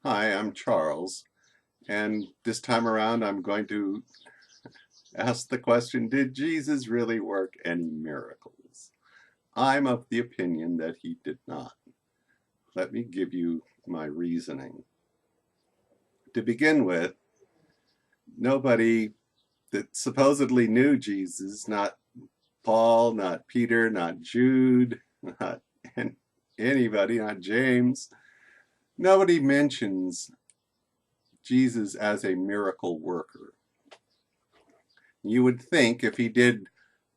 Hi, I'm Charles, and this time around I'm going to ask the question, did Jesus really work any miracles? I'm of the opinion that he did not. Let me give you my reasoning. To begin with, nobody that supposedly knew Jesus, not Paul, not Peter, not Jude, not anybody, not James, nobody mentions Jesus as a miracle worker. You would think if he did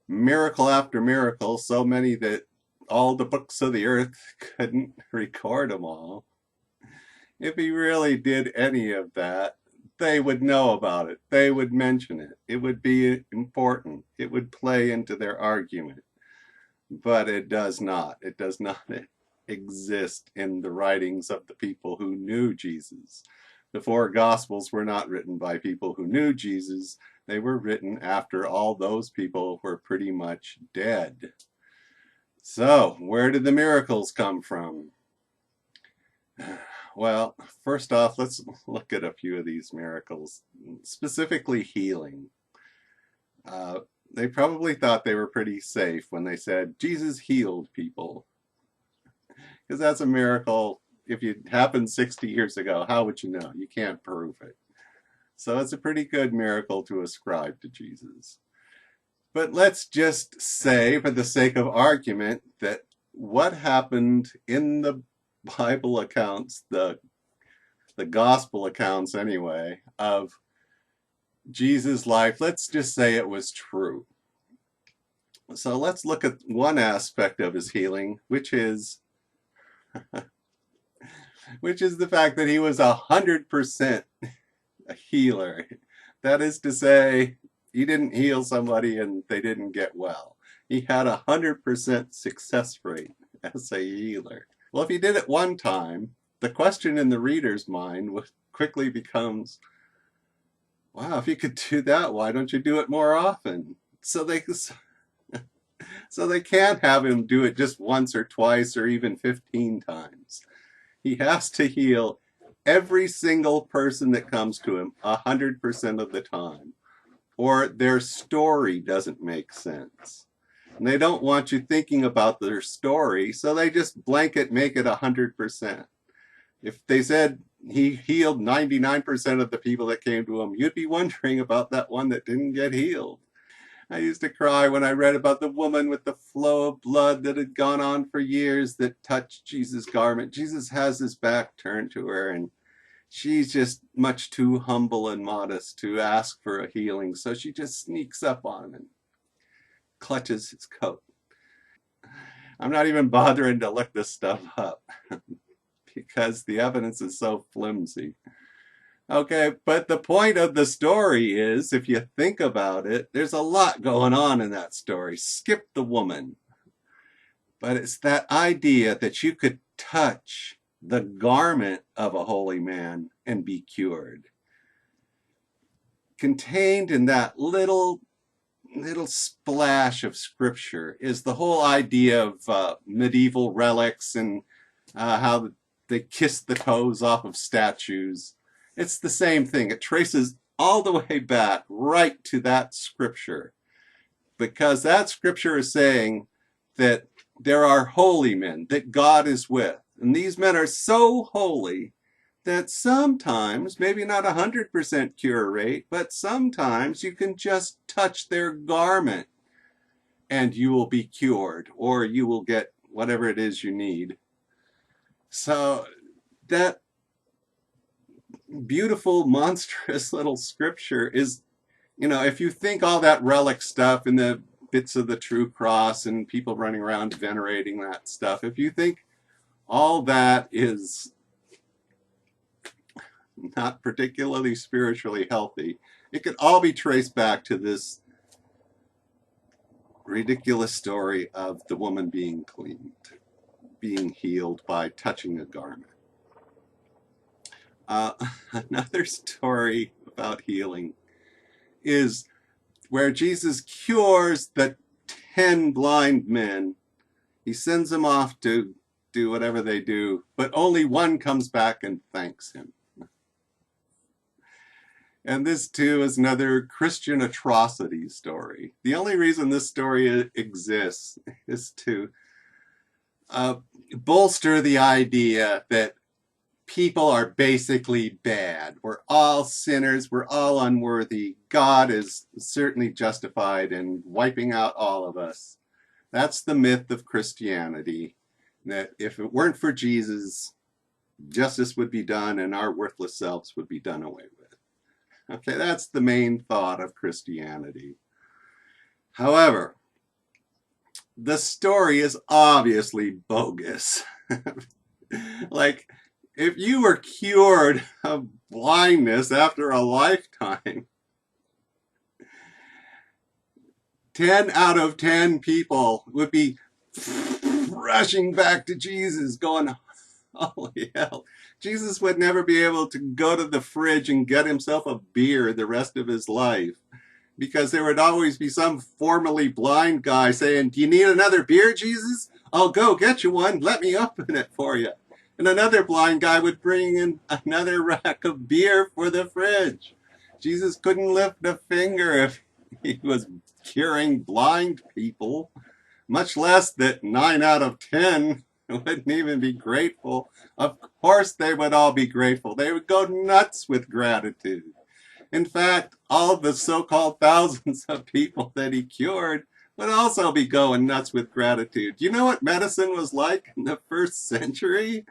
miracle after miracle, so many that all the books of the earth couldn't record them all. If he really did any of that, they would know about it. They would mention it. It would be important. It would play into their argument. But it does not. It does not exist in the writings of the people who knew Jesus. The four Gospels were not written by people who knew Jesus. They were written after all those people were pretty much dead. So, where did the miracles come from? Well, first off, let's look at a few of these miracles, specifically healing. Uh, they probably thought they were pretty safe when they said Jesus healed people, because that's a miracle. If it happened 60 years ago, how would you know? You can't prove it. So it's a pretty good miracle to ascribe to Jesus. But let's just say, for the sake of argument, that what happened in the Bible accounts, the gospel accounts anyway, of Jesus' life, let's just say it was true. So let's look at one aspect of his healing, which is the fact that he was 100% a healer. That is to say, he didn't heal somebody and they didn't get well. He had 100% success rate as a healer. Well, if he did it one time, the question in the reader's mind quickly becomes, wow, if you could do that, why don't you do it more often? So they can't have him do it just once or twice or even 15 times. He has to heal every single person that comes to him 100% of the time, or their story doesn't make sense. And they don't want you thinking about their story, so they just blanket make it 100%. If they said he healed 99% of the people that came to him, you'd be wondering about that one that didn't get healed. I used to cry when I read about the woman with the flow of blood that had gone on for years that touched Jesus' garment. Jesus has his back turned to her, and she's just much too humble and modest to ask for a healing. So she just sneaks up on him and clutches his coat. I'm not even bothering to look this stuff up because the evidence is so flimsy. Okay, but the point of the story is, if you think about it, there's a lot going on in that story. Skip the woman. But it's that idea that you could touch the garment of a holy man and be cured. Contained in that little splash of scripture is the whole idea of medieval relics and how they kissed the toes off of statues. It's the same thing. It traces all the way back right to that scripture, because that scripture is saying that there are holy men that God is with. And these men are so holy that sometimes, maybe not 100% cure rate, but sometimes you can just touch their garment and you will be cured, or you will get whatever it is you need. So that beautiful, monstrous little scripture is, if you think all that relic stuff and the bits of the true cross and people running around venerating that stuff, if you think all that is not particularly spiritually healthy, it could all be traced back to this ridiculous story of the woman being cleaned, being healed by touching a garment. Another story about healing is where Jesus cures the 10 blind men. He sends them off to do whatever they do, but only one comes back and thanks him. And this too is another Christian atrocity story. The only reason this story exists is to bolster the idea that people are basically bad. We're all sinners. We're all unworthy. God is certainly justified in wiping out all of us. That's the myth of Christianity, that if it weren't for Jesus, justice would be done and our worthless selves would be done away with. Okay, that's the main thought of Christianity. However, the story is obviously bogus. Like, if you were cured of blindness after a lifetime, 10 out of 10 people would be rushing back to Jesus going, holy hell. Jesus would never be able to go to the fridge and get himself a beer the rest of his life, because there would always be some formerly blind guy saying, do you need another beer, Jesus? I'll go get you one. Let me open it for you. And another blind guy would bring in another rack of beer for the fridge. Jesus couldn't lift a finger if he was curing blind people, much less that 9 out of 10 wouldn't even be grateful. Of course they would all be grateful. They would go nuts with gratitude. In fact, all the so-called thousands of people that he cured would also be going nuts with gratitude. You know what medicine was like in the first century?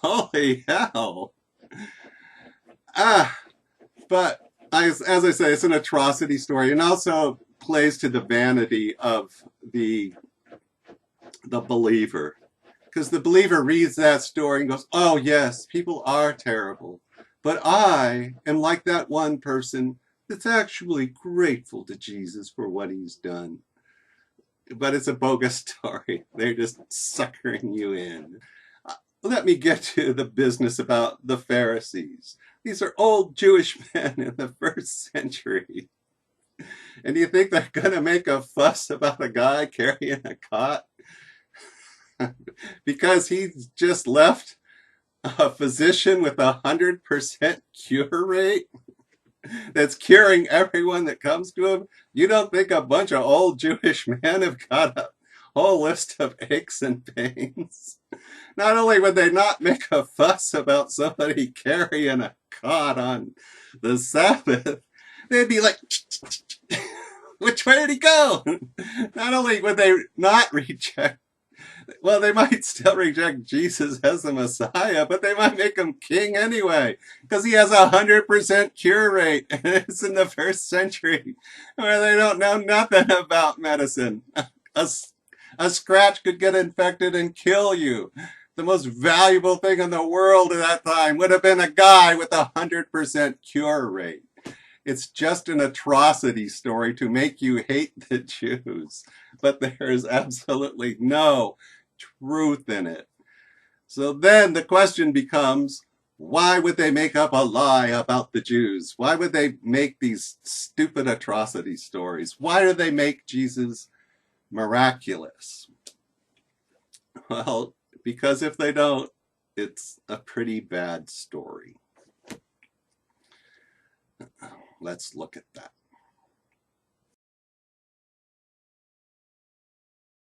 Holy hell. But as I say, it's an atrocity story, and also plays to the vanity of the believer. Because the believer reads that story and goes, oh yes, people are terrible. But I am like that one person that's actually grateful to Jesus for what he's done. But it's a bogus story. They're just suckering you in. Let me get to the business about the Pharisees. These are old Jewish men in the first century. And do you think they're going to make a fuss about a guy carrying a cot? Because he's just left a physician with 100% cure rate that's curing everyone that comes to him? You don't think a bunch of old Jewish men have got a whole list of aches and pains? Not only would they not make a fuss about somebody carrying a cot on the Sabbath, they'd be like, which way did he go? Not only would they not reject, well, they might still reject Jesus as the Messiah, but they might make him king anyway, because he has 100% cure rate, and it's in the first century, where they don't know nothing about medicine. A scratch could get infected and kill you. The most valuable thing in the world at that time would have been a guy with 100% cure rate. It's just an atrocity story to make you hate the Jews, but there is absolutely no truth in it. So then the question becomes, why would they make up a lie about the Jews? Why would they make these stupid atrocity stories? Why do they make Jesus miraculous? Well, because if they don't, it's a pretty bad story. Let's look at that.